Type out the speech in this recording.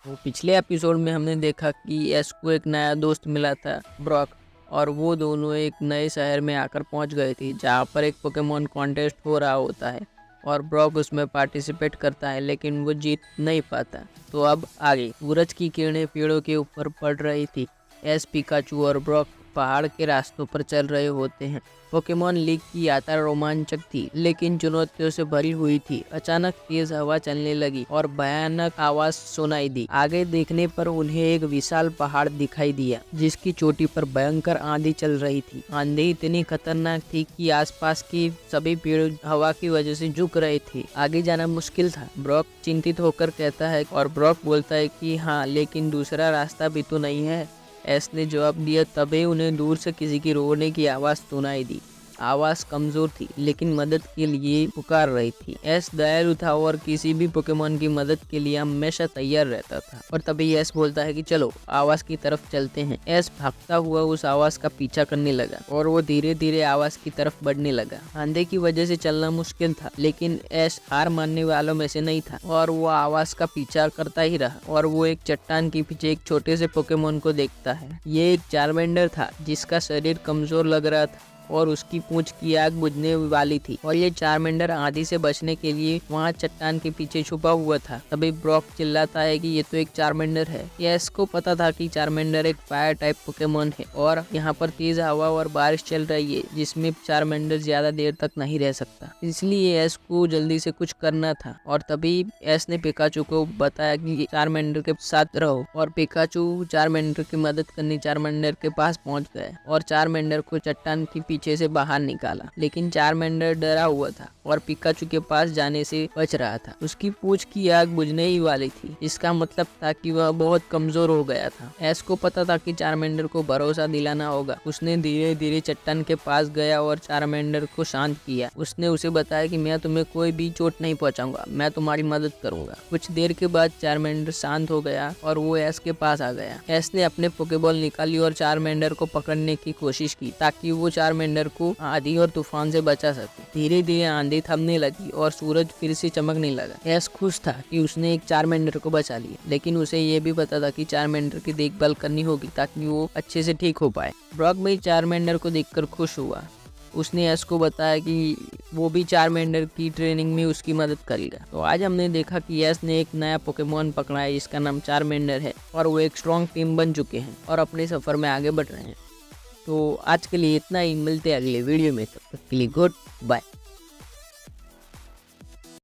तो पिछले एपिसोड में हमने देखा कि एस को एक नया दोस्त मिला था, ब्रॉक। और वो दोनों एक नए शहर में आकर पहुंच गए थे जहां पर एक पोकेमॉन कॉन्टेस्ट हो रहा होता है और ब्रॉक उसमें पार्टिसिपेट करता है लेकिन वो जीत नहीं पाता। तो अब आगे सूरज की किरणें पेड़ों के ऊपर पड़ रही थी। एस, पिकाचू और ब्रॉक पहाड़ के रास्तों पर चल रहे होते हैं। पोकेमॉन लीग की यात्रा रोमांचक थी लेकिन चुनौतियों से भरी हुई थी। अचानक तेज हवा चलने लगी और भयानक आवाज सुनाई दी। आगे देखने पर उन्हें एक विशाल पहाड़ दिखाई दिया जिसकी चोटी पर भयंकर आंधी चल रही थी। आंधी इतनी खतरनाक थी कि आसपास की सभी पेड़ हवा की वजह से झुक रहे थे। आगे जाना मुश्किल था। ब्रॉक चिंतित होकर कहता है और ब्रॉक बोलता है कि हाँ, लेकिन दूसरा रास्ता भी तो नहीं है। एस ने जवाब दिया। तभी उन्हें दूर से किसी की रोने की आवाज़ सुनाई दी। आवाज़ कमज़ोर थी लेकिन मदद के लिए पुकार रही थी। एस दयालु था और किसी भी पोकेमॉन की मदद के लिए हमेशा तैयार रहता था। और तभी एस बोलता है कि चलो आवाज़ की तरफ चलते हैं। एस भागता हुआ उस आवाज़ का पीछा करने लगा और वो धीरे धीरे आवाज़ की तरफ बढ़ने लगा। आंधी की वजह से चलना मुश्किल था लेकिन एस हार मानने वालों में से नहीं था और वो आवाज़ का पीछा करता ही रहा। और वो एक चट्टान के पीछे एक छोटे से पोकेमॉन को देखता है। ये एक चारमेंडर था जिसका शरीर कमजोर लग रहा था और उसकी पूंछ की आग बुझने वाली थी। और ये चारमेंडर आंधी से बचने के लिए वहाँ चट्टान के पीछे छुपा हुआ था। तभी ब्रॉक चिल्लाता है कि ये तो एक चारमेंडर है। यस को पता था कि चारमेंडर एक फायर टाइप पोकेमॉन है और यहाँ पर तेज हवा और बारिश चल रही है जिसमें चारमेंडर ज्यादा देर तक नहीं रह सकता, इसलिए एस को जल्दी से कुछ करना था। और तभी एस ने पिकाचू को बताया कि चारमेंडर के साथ रहो और पिकाचू चारमेंडर की मदद करने चारमेंडर के पास पहुंच गए और चारमेंडर को चट्टान की पीछे से बाहर निकाला। लेकिन चारमेंडर डरा हुआ था और पिकाचू के पास जाने से बच रहा था। उसकी पूंछ की आग बुझने ही वाली थी। इसका मतलब था कि वह बहुत कमजोर हो गया था। एस को पता था कि चारमेंडर को भरोसा दिलाना होगा। उसने धीरे धीरे चट्टान के पास गया और चारमेंडर को शांत किया। उसने उसे बताया कि मैं तुम्हें कोई भी चोट नहीं पहुंचाऊंगा, मैं तुम्हारी मदद करूंगा। कुछ देर के बाद चारमेंडर शांत हो गया और वो एस के पास आ गया। एस ने अपने पोकेबॉल निकाली और चारमेंडर को पकड़ने की कोशिश की ताकि वो चारमेंडर को आंधी और तूफान से बचा सके। धीरे धीरे आंधी थमने लगी और सूरज फिर से चमकने लगा। एस खुश था कि उसने एक चारमेंडर को बचा लिया, लेकिन उसे ये भी पता था कि चारमेंडर की देखभाल करनी होगी ताकि वो अच्छे से ठीक हो पाए। ब्रॉक भी चारमेंडर को देखकर खुश हुआ। उसने एस को बताया कि वो भी चारमेंडर की ट्रेनिंग में उसकी मदद करेगा। तो आज हमने देखा कि एस ने एक नया पोकेमॉन पकड़ा है जिसका नाम चारमेंडर है और वो एक स्ट्रॉन्ग टीम बन चुके हैं और अपने सफर में आगे बढ़ रहे हैं। तो आज के लिए इतना ही, मिलते हैं अगले वीडियो में। तब तक के लिए गुड बाय।